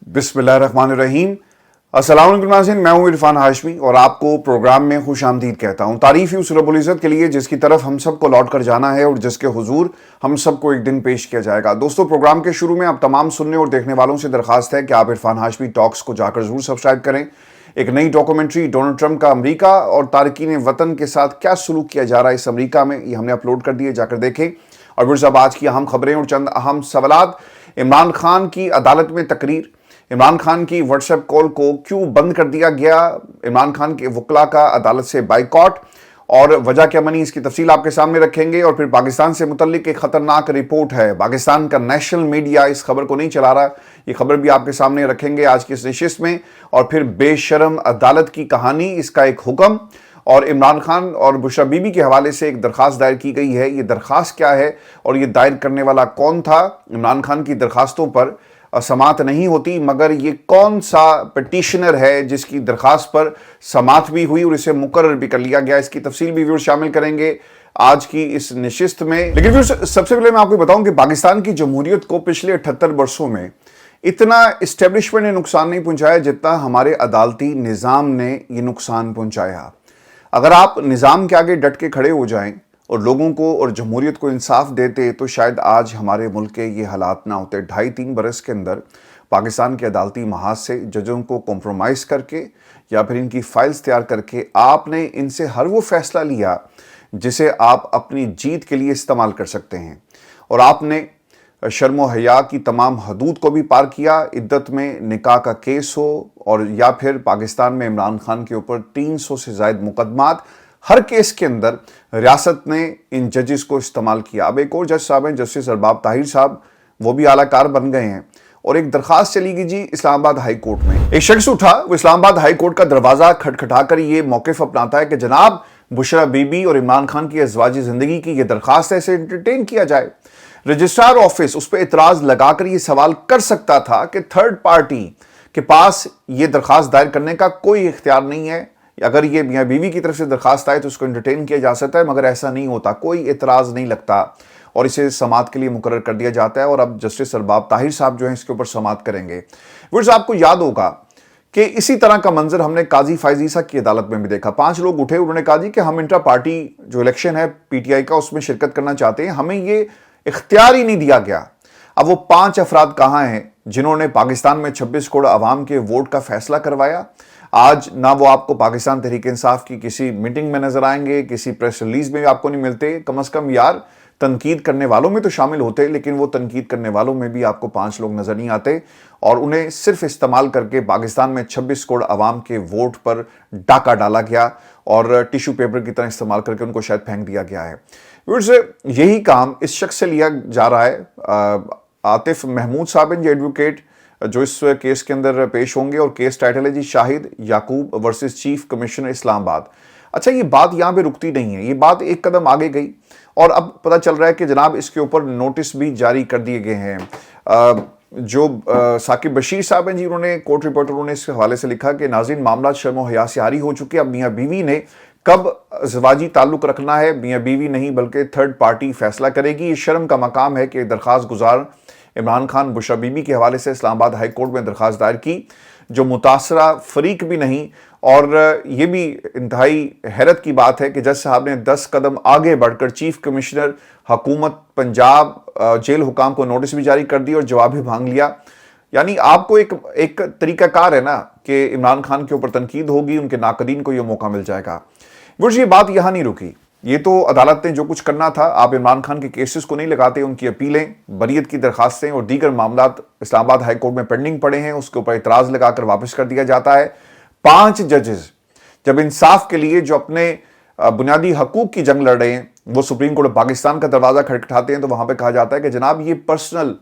बिस्मिल्लाहिर्रहमानिर्रहीम। अस्सलाम वालेकुम नाज़रीन, मैं हूं इरफान हाशमी और आपको प्रोग्राम में खुश आमदीद कहता हूं। तारीफ ही उस रब्बुल इज़्ज़त के लिए जिसकी तरफ हम सबको लौट कर जाना है और जिसके हुजूर हम सबको एक दिन पेश किया जाएगा। दोस्तों, प्रोग्राम के शुरू में आप तमाम सुनने और देखने वालों से दरखास्त है कि आप इरफान हाशमी टॉक्स को जाकर जरूर सब्सक्राइब करें। एक नई डॉक्यूमेंट्री डोनाल्ड ट्रंप का अमरीका और तारकीन वतन के साथ क्या सलूक किया जा रहा है इस अमरीका में, ये हमने अपलोड कर दिए, जाकर देखें। और फिर सब आज की अहम खबरें और चंद अहम सवालात। इमरान खान की अदालत में तकरीर, इमरान खान की व्हाट्सएप कॉल को क्यों बंद कर दिया गया, इमरान खान के वकला का अदालत से बाइकॉट और वजह क्या बनी, इसकी तफसील आपके सामने रखेंगे। और फिर पाकिस्तान से मुतल्लिक एक खतरनाक रिपोर्ट है, पाकिस्तान का नेशनल मीडिया इस खबर को नहीं चला रहा, ये खबर भी आपके सामने रखेंगे आज की इस नशिस्त में। और फिर बेशरम अदालत की कहानी, इसका एक हुक्म और इमरान खान और बुशरा बीबी के हवाले से एक दरखास्त दायर की गई है। ये दरखास्त क्या है और ये दायर करने वाला कौन था। इमरान खान की दरखास्तों पर समात नहीं होती, मगर ये कौन सा पिटीशनर है जिसकी दरखास्त पर समात भी हुई और इसे मुकर्रर भी कर लिया गया, इसकी तफसील भी व्यूअर्स शामिल करेंगे आज की इस नशिस्त में। लेकिन व्यूअर्स, सबसे पहले मैं आपको बताऊं कि पाकिस्तान की जमहूरियत को पिछले 78 वर्षों में इतना इस्टेब्लिशमेंट ने नुकसान नहीं पहुंचाया जितना हमारे अदालती निज़ाम ने ये नुकसान पहुंचाया। अगर आप निज़ाम के आगे डट के खड़े हो जाएं और लोगों को और जमहूरियत को इंसाफ देते तो शायद आज हमारे मुल्क के ये हालात ना होते। 2.5-3 बरस के अंदर पाकिस्तान के अदालती महाज से जजों को कॉम्प्रोमाइज़ करके या फिर इनकी फाइल्स तैयार करके आपने इनसे हर वो फैसला लिया जिसे आप अपनी जीत के लिए इस्तेमाल कर सकते हैं। और आपने शर्म व हया की तमाम हदूद को भी पार किया। इद्दत में निकाह का केस हो और या फिर पाकिस्तान में इमरान खान के ऊपर 300 से ज़ायद मुकदमात, हर केस के अंदर रियासत ने इन जजेस को इस्तेमाल किया। अब एक और जज साहब हैं, जस्टिस अरबाब ताहिर साहब, वो भी आलाकार बन गए हैं। और एक दरखास्त चली गई जी इस्लामाबाद हाई कोर्ट में। एक शख्स उठा, वो इस्लामाबाद हाई कोर्ट का दरवाज़ा खटखटाकर ये मौक़िफ़ अपनाता है कि जनाब बुशरा बीबी और इमरान खान की अज़वाजी ज़िंदगी की ये दरखास्त है, इसे एंटरटेन किया जाए। रजिस्ट्रार ऑफिस उस पर इतराज़ लगाकर ये सवाल कर सकता था कि थर्ड पार्टी के पास ये दरखास्त दायर करने का कोई इख्तियार नहीं है। अगर ये मियाँ बीवी की तरफ से दरखास्त आए तो उसको एंटरटेन किया जा सकता है, मगर ऐसा नहीं होता, कोई इतराज़ नहीं लगता और इसे समात के लिए मुकर्रर कर दिया जाता है। और अब जस्टिस अरबाब ताहिर साहब जो हैं इसके ऊपर समात करेंगे। व्यूअर्स, आपको याद होगा कि इसी तरह का मंजर हमने काजी फायज ईसा की अदालत में भी देखा। 5 लोग उठे, उन्होंने कहा जी कि हम इंट्रा पार्टी जो इलेक्शन है पीटीआई का उसमें शिरकत करना चाहते हैं, हमें ये इख्तियार ही नहीं दिया गया। अब वो 5 अफराद कहाँ हैं जिन्होंने पाकिस्तान में 26 करोड़ आवाम के वोट का फैसला करवाया। आज ना वो आपको पाकिस्तान तहरीक इंसाफ की किसी मीटिंग में नजर आएंगे, किसी प्रेस रिलीज में भी आपको नहीं मिलते। कम अज कम यार तनकीद करने वालों में तो शामिल होते, लेकिन वो तनकीद करने वालों में भी आपको 5 लोग नजर नहीं आते। और उन्हें सिर्फ इस्तेमाल करके पाकिस्तान में 26 करोड़ आवाम के वोट पर डाका डाला गया और टिश्यू पेपर की तरह इस्तेमाल करके उनको शायद फेंक दिया गया है। यही काम इस शख्स से लिया जा रहा है। आतिफ महमूद साहब हैं, एडवोकेट, जो इस केस के अंदर पेश होंगे और केस टाइटल है जी शाहिद याकूब वर्सेस चीफ कमिश्नर इस्लामाबाद। अच्छा, ये बात यहाँ पे रुकती नहीं है, ये बात एक कदम आगे गई और अब पता चल रहा है कि जनाब इसके ऊपर नोटिस भी जारी कर दिए गए हैं। जो साकिब बशीर साहब हैं जी, उन्होंने कोर्ट रिपोर्टर, उन्होंने इस हवाले से लिखा कि नाज़रीन, मामला शर्म व हया से आरी हो चुके। अब मियाँ बीवी ने कब ज़वाजी ताल्लुक रखना है, मियाँ बीवी नहीं बल्कि थर्ड पार्टी फैसला करेगी। ये शर्म का मकाम है कि दरख्वास्त गुजार इमरान खान बुशरा बीबी के हवाले से इस्लामाबाद हाई कोर्ट में दरख्वास्त दायर की, जो मुतासरा फरीक भी नहीं। और ये भी इंतहाई हैरत की बात है कि जज साहब ने 10 कदम आगे बढ़कर चीफ कमिश्नर हुकूमत पंजाब जेल हुकाम को नोटिस भी जारी कर दी और जवाब भी मांग लिया। यानी आपको एक तरीकाकार है ना कि इमरान खान के ऊपर तनकीद होगी, उनके नाकदीन को यह मौका मिल जाएगा। व्यूअर्स, ये बात यहाँ नहीं रुकी, ये तो अदालत ने जो कुछ करना था, आप इमरान खान के केसेस को नहीं लगाते, उनकी अपीलें, बरीयत की दरखास्तें और दीगर मामलात इस्लामाबाद हाई कोर्ट में पेंडिंग पड़े हैं, उसके ऊपर इतराज़ लगाकर वापस कर दिया जाता है। 5 जजेस जब इंसाफ के लिए जो अपने बुनियादी हकूक की जंग लड़ रहे हैं, वो सुप्रीम कोर्ट पाकिस्तान का दरवाज़ा खटखटाते हैं तो वहाँ पर कहा जाता है कि जनाब ये पर्सनल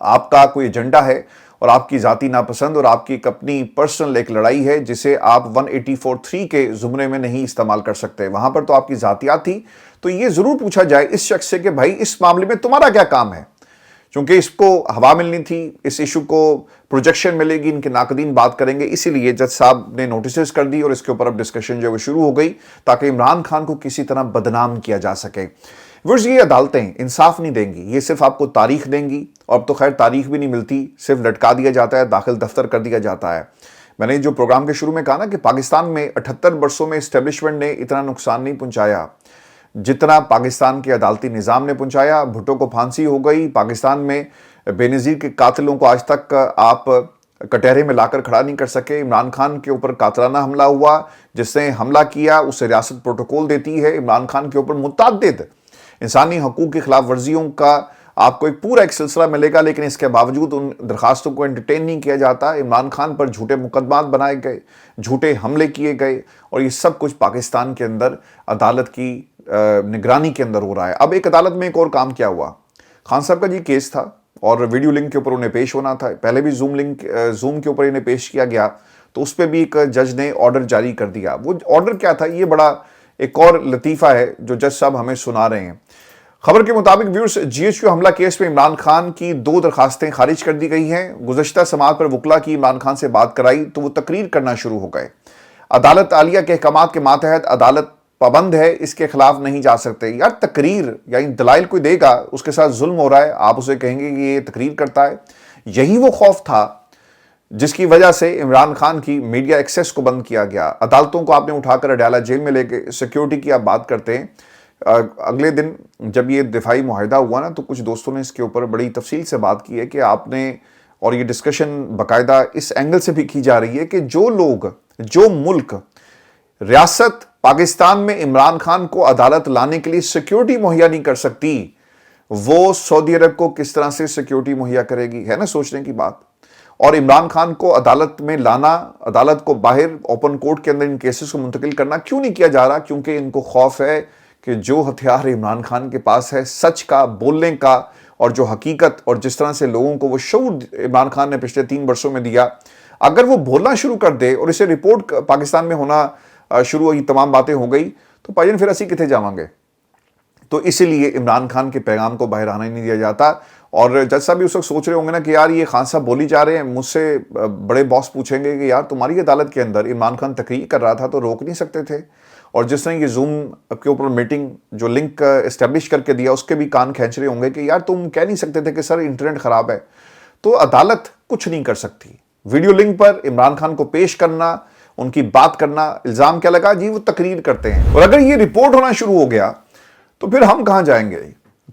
आपका कोई एजेंडा है और आपकी ज़ाती नापसंद और आपकी एक अपनी पर्सनल एक लड़ाई है जिसे आप 184(3) के ज़ुमरे में नहीं इस्तेमाल कर सकते। वहाँ पर तो आपकी ज़ातियात थी। तो ये ज़रूर पूछा जाए इस शख्स से कि भाई इस मामले में तुम्हारा क्या काम है, क्योंकि इसको हवा मिलनी थी, इस इशू को प्रोजेक्शन मिलेगी, इनके नाकदीन बात करेंगे, इसीलिए जज साहब ने नोटिस कर दी और इसके ऊपर अब डिस्कशन जो है वो शुरू हो गई ताकि इमरान खान को किसी तरह बदनाम किया जा सके। ورز یہ عدالتیں انصاف نہیں دیں گی, یہ صرف آپ کو تاریخ دیں گی, اور اب تو خیر تاریخ بھی نہیں ملتی, صرف لٹکا دیا جاتا ہے, داخل دفتر کر دیا جاتا ہے. میں نے جو پروگرام کے شروع میں کہا نا کہ پاکستان میں 78 برسوں میں اسٹیبلشمنٹ نے اتنا نقصان نہیں پہنچایا جتنا پاکستان کے عدالتی نظام نے پہنچایا. بھٹو کو پھانسی ہو گئی, پاکستان میں بے نظیر کے قاتلوں کو آج تک آپ کٹہرے میں لا کر کھڑا نہیں کر سکے. عمران خان کے اوپر قاتلانہ حملہ ہوا, جس نے حملہ کیا اسے ریاست پروٹوکول دیتی ہے. عمران خان کے اوپر متعدد انسانی حقوق کی خلاف ورزیوں کا آپ کو ایک پورا ایک سلسلہ ملے گا, لیکن اس کے باوجود ان درخواستوں کو انٹرٹین نہیں کیا جاتا. عمران خان پر جھوٹے مقدمات بنائے گئے, جھوٹے حملے کیے گئے, اور یہ سب کچھ پاکستان کے اندر عدالت کی نگرانی کے اندر ہو رہا ہے. اب ایک عدالت میں ایک اور کام کیا ہوا, خان صاحب کا جی کیس تھا اور ویڈیو لنک کے اوپر انہیں پیش ہونا تھا. پہلے بھی زوم کے اوپر انہیں پیش کیا گیا, تو اس پہ بھی ایک جج نے آرڈر جاری کر دیا. وہ آرڈر کیا تھا, یہ بڑا ایک اور لطیفہ ہے جو جج صاحب ہمیں سنا رہے ہیں. خبر کے مطابق ویورز, GHQ حملہ کیس میں عمران خان کی 2 درخواستیں خارج کر دی گئی ہیں. گزشتہ سماعت پر وکلا کی عمران خان سے بات کرائی تو وہ تقریر کرنا شروع ہو گئے. عدالت عالیہ کے احکامات کے ماتحت عدالت پابند ہے, اس کے خلاف نہیں جا سکتے. یار تقریر یعنی دلائل کوئی دے گا, اس کے ساتھ ظلم ہو رہا ہے, آپ اسے کہیں گے کہ یہ تقریر کرتا ہے. یہی وہ خوف تھا جس کی وجہ سے عمران خان کی میڈیا ایکسیس کو بند کیا گیا. عدالتوں کو آپ نے اٹھا کر اڈیالہ جیل میں لے کے, سیکیورٹی کی آپ بات کرتے ہیں. اگلے دن جب یہ دفاعی معاہدہ ہوا نا, تو کچھ دوستوں نے اس کے اوپر بڑی تفصیل سے بات کی ہے کہ آپ نے, اور یہ ڈسکشن باقاعدہ اس اینگل سے بھی کی جا رہی ہے کہ جو لوگ, جو ملک, ریاست پاکستان میں عمران خان کو عدالت لانے کے لیے سیکیورٹی مہیا نہیں کر سکتی, وہ سعودی عرب کو کس طرح سے سیکیورٹی مہیا کرے گی. ہے نا سوچنے کی بات. اور عمران خان کو عدالت میں لانا, عدالت کو باہر اوپن کورٹ کے اندر ان کیسز کو منتقل کرنا کیوں نہیں کیا جا رہا؟ کیونکہ ان کو خوف ہے کہ جو ہتھیار عمران خان کے پاس ہے سچ کا, بولنے کا, اور جو حقیقت اور جس طرح سے لوگوں کو وہ شعور عمران خان نے پچھلے 3 برسوں میں دیا, اگر وہ بولنا شروع کر دے اور اسے رپورٹ پاکستان میں ہونا شروع ہوئی, تمام باتیں ہو گئی, تو بھائی پھر اسی کتنے جاواں گے. تو اسی لیے عمران خان کے پیغام کو باہر آنا نہیں دیا جاتا. اور جج صاحب بھی اس وقت سوچ رہے ہوں گے نا کہ یار یہ خان صاحب بولی جا رہے ہیں, مجھ سے بڑے باس پوچھیں گے کہ یار تمہاری عدالت کے اندر عمران خان تقریر کر رہا تھا تو روک نہیں سکتے تھے, اور جس طرح یہ زوم کے اوپر میٹنگ جو لنک اسٹیبلش کر کے دیا اس کے بھی کان کھینچ رہے ہوں گے کہ یار تم کہہ نہیں سکتے تھے کہ سر انٹرنیٹ خراب ہے. تو عدالت کچھ نہیں کر سکتی. ویڈیو لنک پر عمران خان کو پیش کرنا, ان کی بات کرنا, الزام کیا لگا جی وہ تقریر کرتے ہیں. اور اگر یہ رپورٹ ہونا شروع ہو گیا تو پھر ہم کہاں جائیں گے؟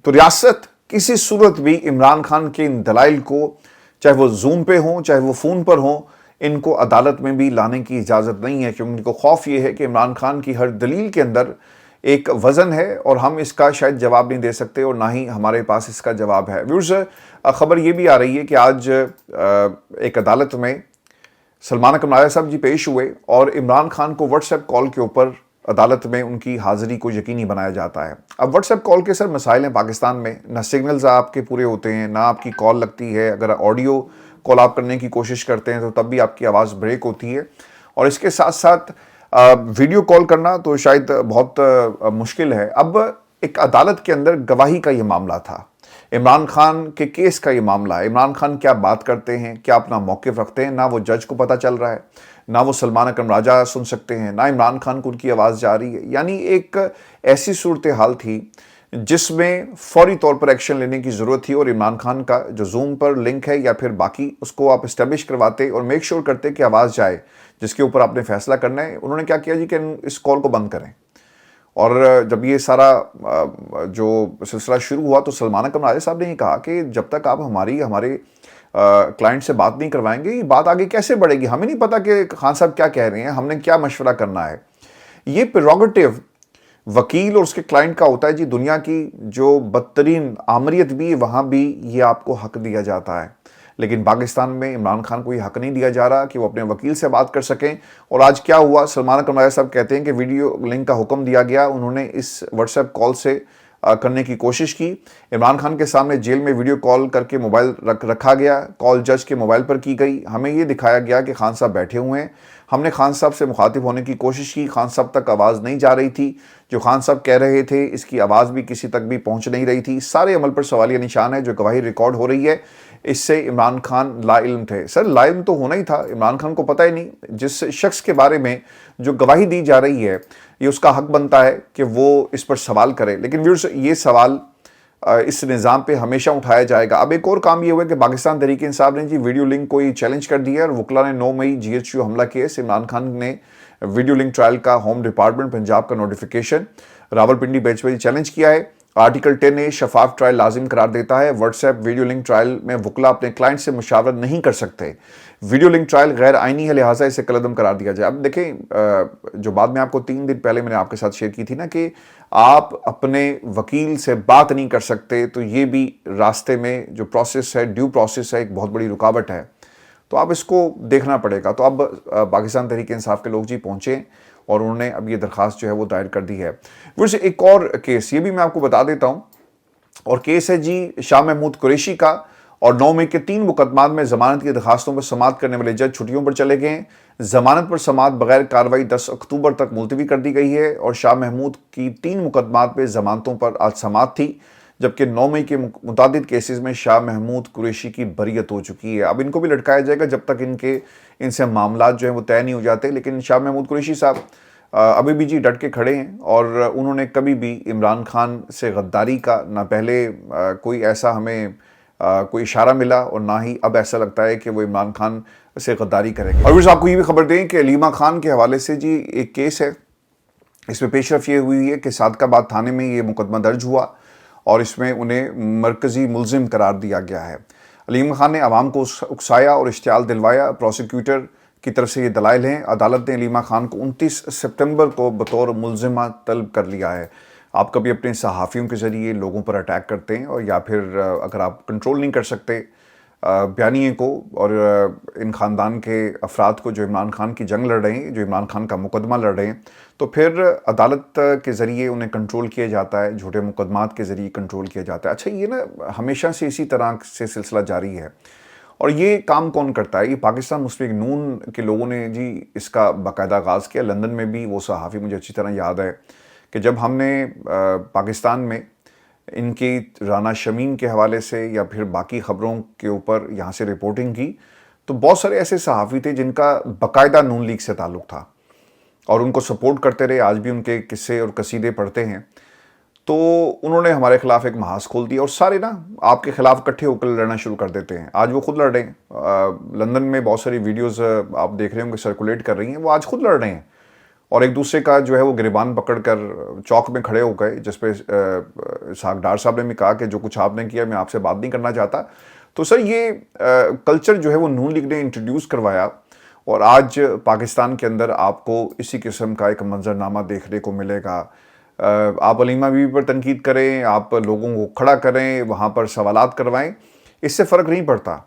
تو ریاست کسی صورت بھی عمران خان کے ان دلائل کو, چاہے وہ زوم پہ ہوں چاہے وہ فون پر ہوں, ان کو عدالت میں بھی لانے کی اجازت نہیں ہے, کیونکہ ان کو خوف یہ ہے کہ عمران خان کی ہر دلیل کے اندر ایک وزن ہے اور ہم اس کا شاید جواب نہیں دے سکتے, اور نہ ہی ہمارے پاس اس کا جواب ہے. ویورز, خبر یہ بھی آ رہی ہے کہ آج ایک عدالت میں سلمان اکرم راجہ صاحب جی پیش ہوئے, اور عمران خان کو واٹس ایپ کال کے اوپر عدالت میں ان کی حاضری کو یقینی بنایا جاتا ہے. اب واٹس ایپ کال کے سر مسائل ہیں پاکستان میں, نہ سگنلز آپ کے پورے ہوتے ہیں, نہ آپ کی کال لگتی ہے. اگر آڈیو کال آپ کرنے کی کوشش کرتے ہیں تو تب بھی آپ کی آواز بریک ہوتی ہے, اور اس کے ساتھ ساتھ ویڈیو کال کرنا تو شاید بہت مشکل ہے. اب ایک عدالت کے اندر گواہی کا یہ معاملہ تھا, عمران خان کے کیس کا یہ معاملہ ہے. عمران خان کیا بات کرتے ہیں, کیا اپنا موقف رکھتے ہیں, نہ وہ جج کو پتہ چل رہا ہے, نہ وہ سلمان اکرم راجہ سن سکتے ہیں, نہ عمران خان کو ان کی آواز جا رہی ہے. یعنی ایک ایسی صورتحال تھی جس میں فوری طور پر ایکشن لینے کی ضرورت تھی, اور عمران خان کا جو زوم پر لنک ہے یا پھر باقی, اس کو آپ اسٹیبلش کرواتے اور میک شور کرتے کہ آواز جائے جس کے اوپر آپ نے فیصلہ کرنا ہے. انہوں نے کیا کیا جی کہ اس کال کو بند کریں. اور جب یہ سارا جو سلسلہ شروع ہوا تو سلمان اکرم راجہ صاحب نے یہ کہا کہ جب تک آپ ہمارے کلائنٹ سے بات نہیں کروائیں گے یہ بات آگے کیسے بڑھے گی, ہمیں نہیں پتا کہ خان صاحب کیا کہہ رہے ہیں, ہم نے کیا مشورہ کرنا ہے. یہ پریروگیٹو وکیل اور اس کے کلائنٹ کا ہوتا ہے جی. دنیا کی جو بدترین آمریت بھی وہاں بھی یہ آپ کو حق دیا جاتا ہے, لیکن پاکستان میں عمران خان کو یہ حق نہیں دیا جا رہا کہ وہ اپنے وکیل سے بات کر سکیں. اور آج کیا ہوا, سلمان اکرم راجہ صاحب کہتے ہیں کہ ویڈیو لنک کا حکم دیا گیا, انہوں نے اس واٹس ایپ کال سے کرنے کی کوشش کی. عمران خان کے سامنے جیل میں ویڈیو کال کر کے موبائل رکھا گیا, کال جج کے موبائل پر کی گئی. ہمیں یہ دکھایا گیا کہ خان صاحب بیٹھے ہوئے ہیں, ہم نے خان صاحب سے مخاطب ہونے کی کوشش کی, خان صاحب تک آواز نہیں جا رہی تھی, جو خان صاحب کہہ رہے تھے اس کی آواز بھی کسی تک بھی پہنچ نہیں رہی تھی. سارے عمل پر سوالیہ نشان ہے, جو گواہی ریکارڈ ہو رہی ہے. इससे इमरान खान लाइल्म थे। सर लाइल्म तो होना ही था, इमरान खान को पता ही नहीं। जिस शख्स के बारे में जो गवाही दी जा रही है ये उसका हक बनता है कि वो इस पर सवाल करे। लेकिन व्यूअर्स ये सवाल इस निज़ाम पे हमेशा उठाया जाएगा। अब एक और काम ये हुआ कि पाकिस्तान तहरीक इंसाफ ने जी वीडियो लिंक को चैलेंज कर दिया और वकला ने 9 मई GHQ हमला केस इमरान खान ने वीडियो लिंक ट्रायल का होम डिपार्टमेंट पंजाब का नोटिफिकेशन रावलपिंडी बेंच पर चैलेंज किया है। आर्टिकल 10A शफाफ ट्रायल लाजिम करार देता है। व्हाट्सएप वीडियो लिंक ट्रायल में वकला अपने क्लाइंट से मुशावरत नहीं कर सकते। वीडियो लिंक ट्रायल गैर आइनी है, लिहाजा इसे कलअदम करार दिया जाए। अब देखें जो बात में आपको 3 दिन पहले मैंने आपके साथ शेयर की थी ना कि आप अपने वकील से बात नहीं कर सकते, तो ये भी रास्ते में जो प्रोसेस है, ड्यू प्रोसेस है, एक बहुत बड़ी रुकावट है। तो आप इसको देखना पड़ेगा। तो अब पाकिस्तान तहरीक इंसाफ के लोग जी पहुंचे और उन्होंने अब ये दरख्वास्त जो है वो दायर कर दी है। वैसे एक और केस ये भी मैं आपको बता देता हूं, और केस है जी शाह महमूद कुरैशी का। और 9 मई के 3 मुकदमात में जमानत की दरखास्तों पर समाअत करने वाले जज छुट्टियों पर चले गए हैं। जमानत पर समाअत बगैर कार्रवाई 10 अक्टूबर तक मुलतवी कर दी गई है। और शाह महमूद की 3 मुकदमात में जमानतों पर आज समाअत थी, जबकि 9 मई के मुतादिद केसेस में शाह महमूद कुरैशी की बरीयत हो चुकी है। अब इनको भी लटकाया जाएगा जब तक इनसे मामला जो है वो तय नहीं हो जाते। लेकिन शाह महमूद कुरैशी साहब अभी भी जी डट के खड़े हैं और उन्होंने कभी भी इमरान खान से गद्दारी का ना पहले कोई ऐसा हमें कोई इशारा मिला और ना ही अब ऐसा लगता है कि वो इमरान खान से गद्दारी करेंगे। और आपको ये भी खबर दें कि अलीमा खान के हवाले से जी एक केस है, इसमें पेशरफ ये हुई है कि सादकाबाद थाने में ये मुकदमा दर्ज हुआ और इसमें उन्हें मरकजी मुलजिम करार दिया गया है। अलीमा खान ने आवाम को उकसाया और इश्तियाल दिलवाया। प्रोसिक्यूटर की तरफ से ये दलाइल हैं। अदालत ने अलीमा खान को 29 सितंबर को बतौर मुलजिमा तलब कर लिया है। आप कभी अपने सहाफ़ियों के ज़रिए लोगों पर अटैक करते हैं और या फिर अगर आप कंट्रोल नहीं कर सकते बयानिए को और इन ख़ानदान के अफराद को जो इमरान खान की जंग लड़ रहे हैं, जो इमरान खान का मुकदमा लड़ रहे हैं, तो फिर अदालत के ज़रिए उन्हें कंट्रोल किया जाता है, झूठे मुकदमात के ज़रिए कंट्रोल किया जाता है। अच्छा ये ना हमेशा से इसी तरह से सिलसिला जारी है। और ये काम कौन करता है? ये पाकिस्तान मुस्लिम लीग नून के लोगों ने जी इसका बाकायदा आगाज़ किया। लंदन में भी वो सहाफ़ी मुझे अच्छी तरह याद है कि जब हमने पाकिस्तान में इनकी राना शमीम के हवाले से या फिर बाकी ख़बरों के ऊपर यहाँ से रिपोर्टिंग की, तो बहुत सारे ऐसे सहाफ़ी थे जिनका बाकायदा नून लीग से ताल्लुक़ था और उनको सपोर्ट करते रहे। आज भी उनके किस्से और कसीदे पढ़ते हैं। तो उन्होंने हमारे खिलाफ एक महाज खोल दिया और सारे ना आपके खिलाफ इकट्ठे होकर लड़ना शुरू कर देते हैं। आज वो खुद लड़ रहे हैं। लंदन में बहुत सारी वीडियोस आप देख रहे होंगे सर्कुलेट कर रही हैं, वो आज खुद लड़ रहे हैं और एक दूसरे का जो है वो गिरबान पकड़कर चौक में खड़े हो गए, जिस पे इसहाक डार साहब ने भी कहा कि जो कुछ आपने किया मैं आपसे बात नहीं करना चाहता। तो सर ये कल्चर जो है वो नून लीग ने इंट्रोड्यूस करवाया और आज पाकिस्तान के अंदर आपको इसी किस्म का एक मंजरनामा देखने को मिलेगा। आप अलीमा बीवी पर तनकीद करें, आप लोगों को खड़ा करें, वहाँ पर सवालात करवाएं, इससे फ़र्क नहीं पड़ता।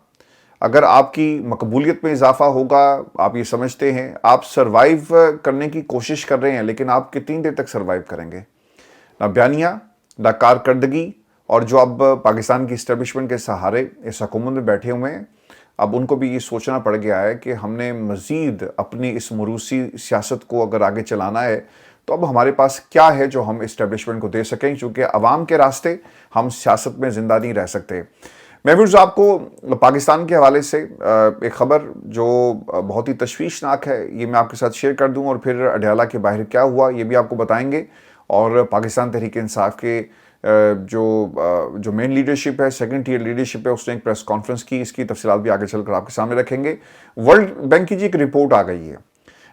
अगर आपकी मकबूलियत में इजाफा होगा, आप ये समझते हैं, आप सरवाइव करने की कोशिश कर रहे हैं, लेकिन आप कितनी देर तक सरवाइव करेंगे? ना बयानिया, ना कारकर्दगी। और जो अब पाकिस्तान की इस्टेब्लिशमेंट के सहारे इस हुकूमत में बैठे हुए हैं, अब उनको भी ये सोचना पड़ गया है कि हमने मज़ीद अपनी इस मरूसी सियासत को अगर आगे चलाना है तो अब हमारे पास क्या है जो हम इस्टेब्लिशमेंट को दे सकें, क्योंकि अवाम के रास्ते हम सियासत में ज़िंदा नहीं रह सकते। मैं भी आपको पाकिस्तान के हवाले से एक ख़बर जो बहुत ही तशवीशनाक है ये मैं आपके साथ शेयर कर दूं और फिर अडयाला के बाहर क्या हुआ ये भी आपको बताएंगे। और पाकिस्तान तहरीक इंसाफ के जो मेन लीडरशिप है, सेकंड टियर लीडरशिप है, उसने एक प्रेस कॉन्फ्रेंस की, इसकी तफसीलात भी आगे चलकर आपके सामने रखेंगे। वर्ल्ड बैंक की जी एक रिपोर्ट आ गई है।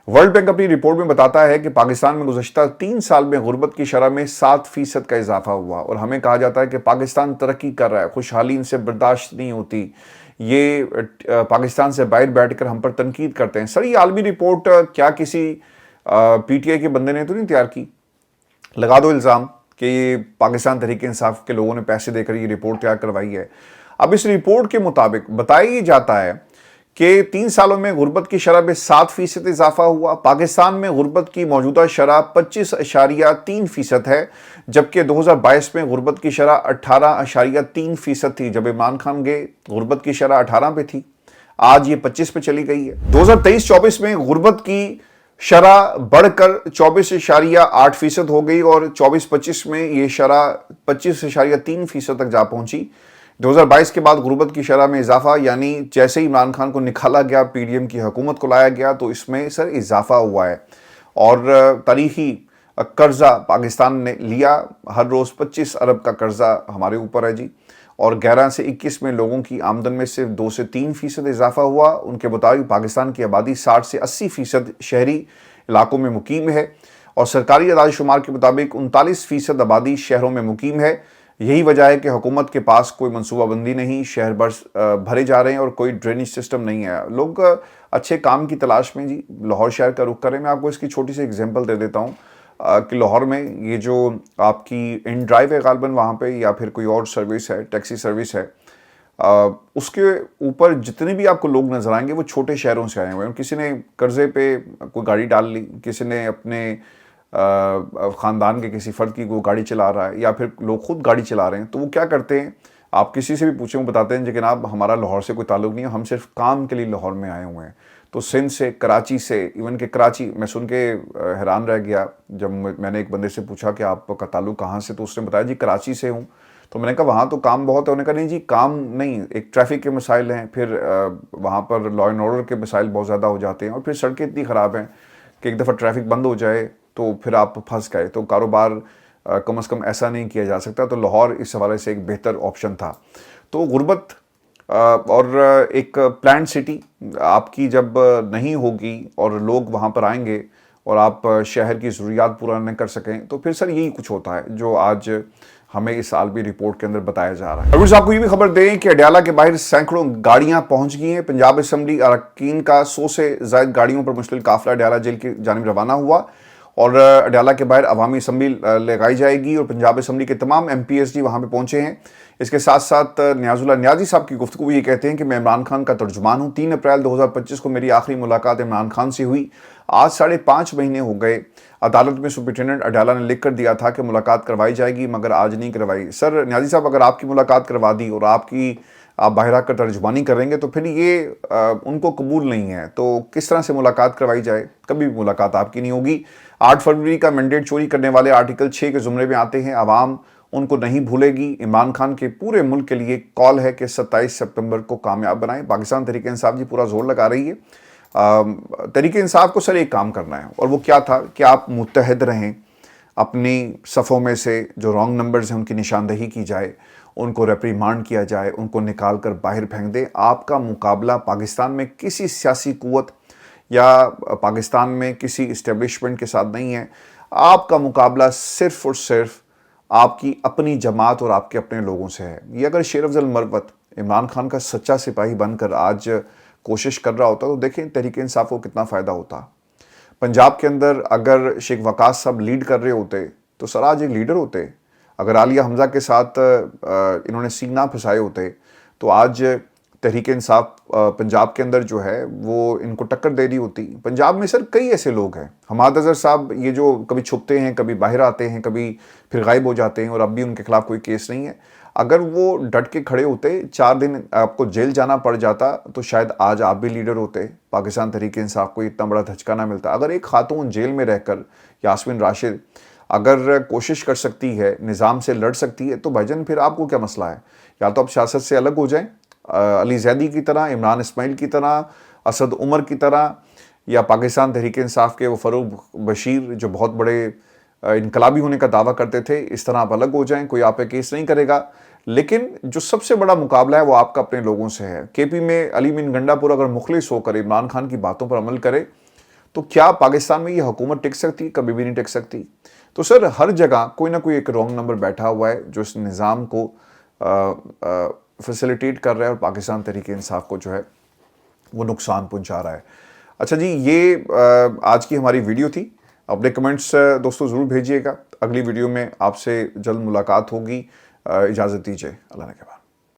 वर्ल्ड बैंक अपनी रिपोर्ट में बताता है कि पाकिस्तान में गुज़श्ता 3 साल में गुर्बत की शरह में 7% का इजाफा हुआ और हमें कहा जाता है कि पाकिस्तान तरक्की कर रहा है, खुशहाली इनसे बर्दाश्त नहीं होती। ये पाकिस्तान से बाहर बैठकर हम पर तनकीद करते हैं। सर ये आलमी रिपोर्ट क्या किसी PTI के बंदे ने तो नहीं तैयार की? लगा दो इल्ज़ाम कि ये पाकिस्तान तहरीक इंसाफ के लोगों ने पैसे देकर ये रिपोर्ट तैयार करवाई है। अब इस रिपोर्ट के मुताबिक बताया जाता है कि 3 सालों में गुर्बत की शरह में 7% इजाफा हुआ। पाकिस्तान में गुर्बत की मौजूदा शरह 25.3% है, जबकि 2022 में गुर्बत की शरह 18.3% थी। जब इमरान खान गए गुर्बत की शरह 18 पे थी, आज ये 25 पे चली गई है। 2023-24 में गुर्बत की शरह बढ़कर 24.8% हो गई और 24-25 में ये शरह 25.3% तक जा पहुंची। 2022 کے بعد غربت کی شرح میں اضافہ، یعنی جیسے ہی عمران خان کو نکالا گیا، پی ڈی ایم کی حکومت کو لایا گیا تو اس میں سر اضافہ ہوا ہے، اور تاریخی قرضہ پاکستان نے لیا، ہر روز 25 ارب کا قرضہ ہمارے اوپر ہے جی، اور 11 سے 21 میں لوگوں کی آمدن میں صرف 2 سے 3% اضافہ ہوا۔ ان کے مطابق پاکستان کی آبادی 60 سے 80% شہری علاقوں میں مقیم ہے، اور سرکاری اعداد و شمار کے مطابق 39% آبادی شہروں میں مقیم ہے۔ یہی وجہ ہے کہ حکومت کے پاس کوئی منصوبہ بندی نہیں، شہر بھرے جا رہے ہیں اور کوئی ڈرینیج سسٹم نہیں ہے۔ لوگ اچھے کام کی تلاش میں جی لاہور شہر کا رخ کریں۔ میں آپ کو اس کی چھوٹی سی اگزامپل دے دیتا ہوں کہ لاہور میں یہ جو آپ کی ان ڈرائیو ہے غالباً وہاں پہ، یا پھر کوئی اور سروس ہے، ٹیکسی سروس ہے، اس کے اوپر جتنے بھی آپ کو لوگ نظر آئیں گے وہ چھوٹے شہروں سے آئے ہوئے ہیں۔ کسی نے قرضے پہ کوئی گاڑی ڈال لی، کسی نے اپنے خاندان کے کسی فرد کی وہ گاڑی چلا رہا ہے، یا پھر لوگ خود گاڑی چلا رہے ہیں، تو وہ کیا کرتے ہیں، آپ کسی سے بھی پوچھیں وہ بتاتے ہیں جناب ہمارا لاہور سے کوئی تعلق نہیں ہے، ہم صرف کام کے لیے لاہور میں آئے ہوئے ہیں۔ تو سندھ سے، کراچی سے، ایون کہ کراچی، میں سن کے حیران رہ گیا جب میں نے ایک بندے سے پوچھا کہ آپ کا تعلق کہاں سے، تو اس نے بتایا جی کراچی سے ہوں۔ تو میں نے کہا وہاں تو کام بہت ہے، انہوں نے کہا نہیں جی کام نہیں، ایک ٹریفک کے مسائل ہیں، پھر وہاں پر لا اینڈ آرڈر کے مسائل بہت زیادہ ہو جاتے ہیں، اور پھر سڑکیں اتنی خراب ہیں کہ ایک دفعہ ٹریفک بند ہو جائے تو پھر آپ پھنس گئے، تو کاروبار کم از کم ایسا نہیں کیا جا سکتا۔ تو لاہور اس حوالے سے ایک بہتر آپشن تھا۔ تو غربت اور ایک پلانڈ سٹی آپ کی جب نہیں ہوگی اور لوگ وہاں پر آئیں گے اور آپ شہر کی ضروریات پورا نہ کر سکیں، تو پھر سر یہی کچھ ہوتا ہے جو آج ہمیں اس سال بھی رپورٹ کے اندر بتایا جا رہا ہے۔ اور آپ کو یہ بھی خبر دیں کہ اڈیالہ کے باہر سینکڑوں گاڑیاں پہنچ گئی ہیں۔ پنجاب اسمبلی اراکین کا 100 سے زائد گاڑیوں پر مشتمل قافلہ اڈیالہ جیل کی جانب روانہ ہوا، اور اڈیالہ کے باہر عوامی اسمبلی لگائی جائے گی، اور پنجاب اسمبلی کے تمام ایم پی ایس جی وہاں پہ پہنچے ہیں۔ اس کے ساتھ ساتھ نیاز اللہ نیازی صاحب کی گفتگو یہ کہتے ہیں کہ میں عمران خان کا ترجمان ہوں۔ 3 اپریل 2025 کو میری آخری ملاقات عمران خان سے ہوئی، آج 5.5 مہینے ہو گئے۔ عدالت میں سپرنٹینڈنٹ اڈیالہ نے لکھ کر دیا تھا کہ ملاقات کروائی جائے گی، مگر آج نہیں کروائی۔ سر نیازی صاحب، اگر آپ کی ملاقات کروا دی اور آپ باہر آ کر ترجمانی کریں گے تو پھر یہ ان کو قبول نہیں ہے، تو کس طرح سے ملاقات کروائی جائے؟ کبھی بھی ملاقات آپ کی نہیں ہوگی۔ 8 فروری کا مینڈیٹ چوری کرنے والے آرٹیکل 6 کے زمرے میں آتے ہیں، عوام ان کو نہیں بھولے گی۔ عمران خان کے پورے ملک کے لیے کال ہے کہ 27 سپتمبر کو کامیاب بنائیں۔ پاکستان تحریک انصاف جی پورا زور لگا رہی ہے۔ تحریک انصاف کو سر ایک کام کرنا ہے، اور وہ کیا تھا کہ آپ متحد رہیں، اپنی صفوں میں سے جو رانگ نمبرز ہیں ان کی نشاندہی کی جائے، ان کو ریپریمانڈ کیا جائے، ان کو نکال کر باہر پھینک دیں۔ آپ کا مقابلہ پاکستان میں کسی سیاسی قوت یا پاکستان میں کسی اسٹیبلشمنٹ کے ساتھ نہیں ہے، آپ کا مقابلہ صرف اور صرف آپ کی اپنی جماعت اور آپ کے اپنے لوگوں سے ہے۔ یہ اگر شیر افضل مروت عمران خان کا سچا سپاہی بن کر آج کوشش کر رہا ہوتا تو دیکھیں تحریک انصاف کو کتنا فائدہ ہوتا۔ پنجاب کے اندر اگر شیخ وقاص صاحب لیڈ کر رہے ہوتے تو سر آج ایک لیڈر ہوتے۔ اگر عالیہ حمزہ کے ساتھ انہوں نے سینگ نہ پھنسائے ہوتے تو آج تحریک انصاف پنجاب کے اندر جو ہے وہ ان کو ٹکر دے دی ہوتی۔ پنجاب میں سر کئی ایسے لوگ ہیں، حماد اظہر صاحب یہ جو کبھی چھپتے ہیں، کبھی باہر آتے ہیں، کبھی پھر غائب ہو جاتے ہیں، اور اب بھی ان کے خلاف کوئی کیس نہیں ہے۔ اگر وہ ڈٹ کے کھڑے ہوتے، 4 دن آپ کو جیل جانا پڑ جاتا تو شاید آج آپ بھی لیڈر ہوتے، پاکستان تحریک انصاف کو اتنا بڑا دھچکا نہ ملتا۔ اگر ایک خاتون جیل میں رہ کر، یاسمین راشد، اگر کوشش کر سکتی ہے، نظام سے لڑ سکتی ہے، تو بھائی جان پھر آپ کو کیا مسئلہ ہے؟ یا تو آپ سیاست سے الگ ہو جائیں، علی زیدی کی طرح، عمران اسماعیل کی طرح، اسد عمر کی طرح، یا پاکستان تحریک انصاف کے وہ فروغ بشیر جو بہت بڑے انقلابی ہونے کا دعویٰ کرتے تھے، اس طرح آپ الگ ہو جائیں، کوئی آپ پہ کیس نہیں کرے گا۔ لیکن جو سب سے بڑا مقابلہ ہے وہ آپ کا اپنے لوگوں سے ہے۔ کے پی میں علی مین گنڈا پور اگر مخلص ہو کر عمران خان کی باتوں پر عمل کرے تو کیا پاکستان میں یہ حکومت ٹک سکتی؟ کبھی بھی نہیں ٹک سکتی۔ تو سر ہر جگہ کوئی نہ کوئی ایک رانگ نمبر بیٹھا ہوا ہے جو اس نظام کو فیسیلیٹیٹ کر رہا ہے، اور پاکستان تحریک انصاف کو جو ہے وہ نقصان پہنچا رہا ہے۔ اچھا جی، یہ آج کی ہماری ویڈیو تھی۔ اپنے کمنٹس دوستوں ضرور بھیجیے گا۔ اگلی ویڈیو میں آپ سے جلد ملاقات ہوگی۔ اجازت دیجیے، اللہ نے کے بعد۔